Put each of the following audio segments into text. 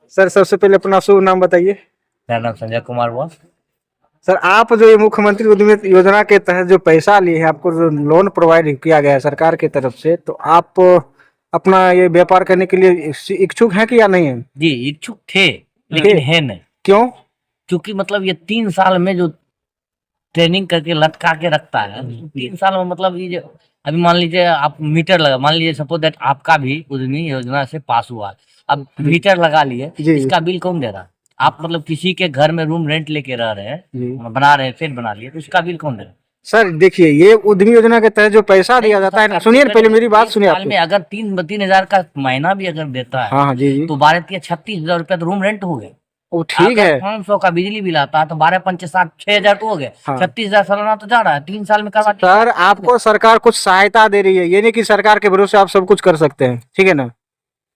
Sir सबसे पहले अपना शुभ नाम बताइए। मेरा नाम संजय कुमार हुआ। सर आप जो ये मुख्यमंत्री उद्यमी योजना के तहत जो पैसा लिए हैं, आपको जो लोन प्रोवाइड किया गया है सरकार की तरफ से, तो आप अपना ये व्यापार करने के लिए इच्छुक हैं कि या नहीं है? जी इच्छुक थे लेकिन है नहीं। क्यों? क्योंकि मतलब ये 3 साल में जो ट्रेनिंग करके लटका के रखता है, 3 साल में मतलब ये जो अभी मान लीजिए आप मीटर लगा, मान लीजिए सपोज दैट आपका भी उद्यमी योजना से पास हुआ है, अब मीटर लगा लिए, जी। इसका बिल कौन दे रहा है? आप मतलब किसी के घर में रूम रेंट लेके रह रहे हैं, बना रहे हैं, फिर बना लिए, तो इसका बिल कौन दे रहा है? सर देखिए, ये उद्यमी योजना के तहत जो पैसा दिया जाता है ना, सुनिए पहले मेरी बात सुनिए साल आप। में अगर 3,000 का महीना भी अगर देता है, हाँ जी जी, तो 12,36,000 रुपया तो रूम रेंट हो गए। वो ठीक है। 500 का बिजली बिल आता है तो 12,5,60,000 तो हो गए। हाँ। 36,000 सालाना तो जा रहा है, 3 साल में करवा। सर आपको सरकार कुछ सहायता दे रही है, ये नहीं कि सरकार के भरोसे आप सब कुछ कर सकते हैं, ठीक है ना?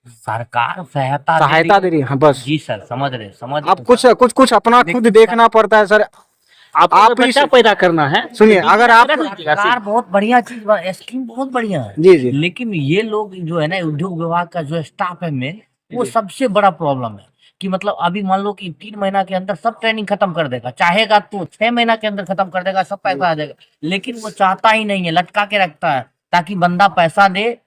सरकार सहायता दे रही है, हाँ बस। जी सर, समझ रहे, समझ। आप कुछ अपना खुद देखना पड़ता है सर। आप बच्चा पैदा करना है। सुनिए, अगर आप सरकार बहुत बढ़िया चीज, स्कीम बहुत बढ़िया है जी जी, लेकिन ये लोग जो है ना, उद्योग विभाग का जो स्टाफ है मेन, वो सबसे बड़ा प्रॉब्लम है कि मतलब अभी मान लो कि 3 महीना के अंदर सब ट्रेनिंग खत्म कर देगा, चाहेगा तो 6 महीना के अंदर खत्म कर देगा, सब पैसा आ जाएगा, लेकिन वो चाहता ही नहीं है, लटका के रखता है ताकि बंदा पैसा दे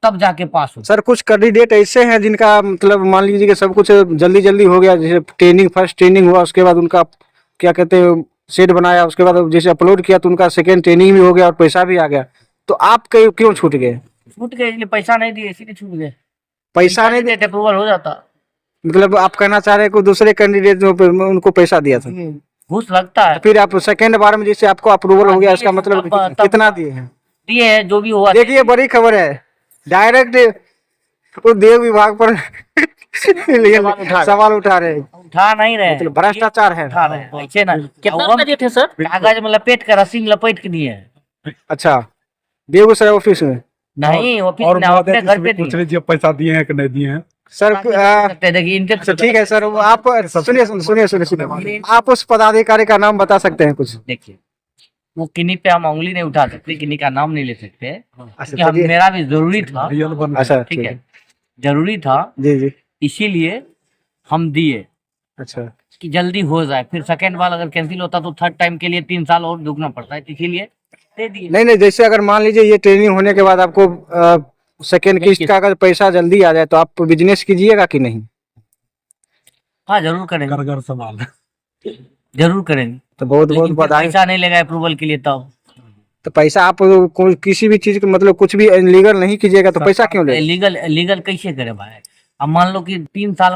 तब जाके पास हो। सर कुछ कैंडिडेट ऐसे हैं जिनका मतलब मान लीजिए कि सब कुछ जल्दी जल्दी हो गया, जैसे फर्स्ट ट्रेनिंग हुआ, उसके बाद उनका क्या कहते हैं सेट बनाया, उसके बाद जैसे अपलोड किया तो उनका सेकेंड ट्रेनिंग भी हो गया और पैसा भी आ गया, तो आप क्यों छूट गए? छूट गए इसलिए पैसा नहीं दिए, इसीलिए छूट गए। पैसा नहीं देते अप्रूवल हो जाता। मतलब आप कहना चाह रहे हैं कि दूसरे कैंडिडेट जो उनको पैसा दिया था, घूस लगता है। फिर आप सेकेंड बार में जैसे आपको अप्रूवल हो गया, इसका मतलब कितना दिए हैं? दिए हैं जो भी हुआ। देखिए बड़ी खबर है, डायरेक्ट उद्योग विभाग पर सवाल उठा रहे हैं। उठा नहीं रहे, मतलब भ्रष्टाचार है। उठा रहे हैं ऐसे ना। कितना बजे थे सर? कागज में लपेट कर, रस्सी में लपेट के दिए हैं। अच्छा, बेगूसराय ऑफिस में? नहीं ऑफिस और में, अपने घर पे पूछ लीजिए पैसा दिए हैं कि नहीं दिए हैं। सर देखिए इनके अच्छा ठीक है सर, वो आप सुनिए, आप उस पदाधिकारी का नाम बता सकते हैं कुछ? देखिए, वो किन्हीं पे हम उंगली नहीं उठा सकते, किन्हीं का नाम नहीं ले सकते, अच्छा कि हम चलिए। मेरा भी जरूरी था। अच्छा ठीक है, जरूरी था, जी जी, इसीलिए हम दिए अच्छा कि जल्दी हो जाए, फिर सेकंड बार अगर कैंसिल होता तो थर्ड टाइम के लिए 3 साल और रुकना पड़ता है, इसीलिए दे दिए। नहीं, जैसे अगर मान लीजिए ये ट्रेनिंग होने के बाद आपको सेकेंड किस्त का अगर पैसा जल्दी आ जाए तो आप बिजनेस कीजिएगा कि नहीं? हाँ जरूर करेंगे, घर सवाल है। जरूर करेंगे। तो बहुत बहुत लेकिन फिर बधाई। पैसा नहीं लेगा अप्रूवल के लिए, तब तो पैसा आप किसी भी चीज मतलब कुछ भी लीगल नहीं कीजिएगा तो पैसा क्यों ले? लीगल कैसे करे भाई? अब मान लो कि 3 साल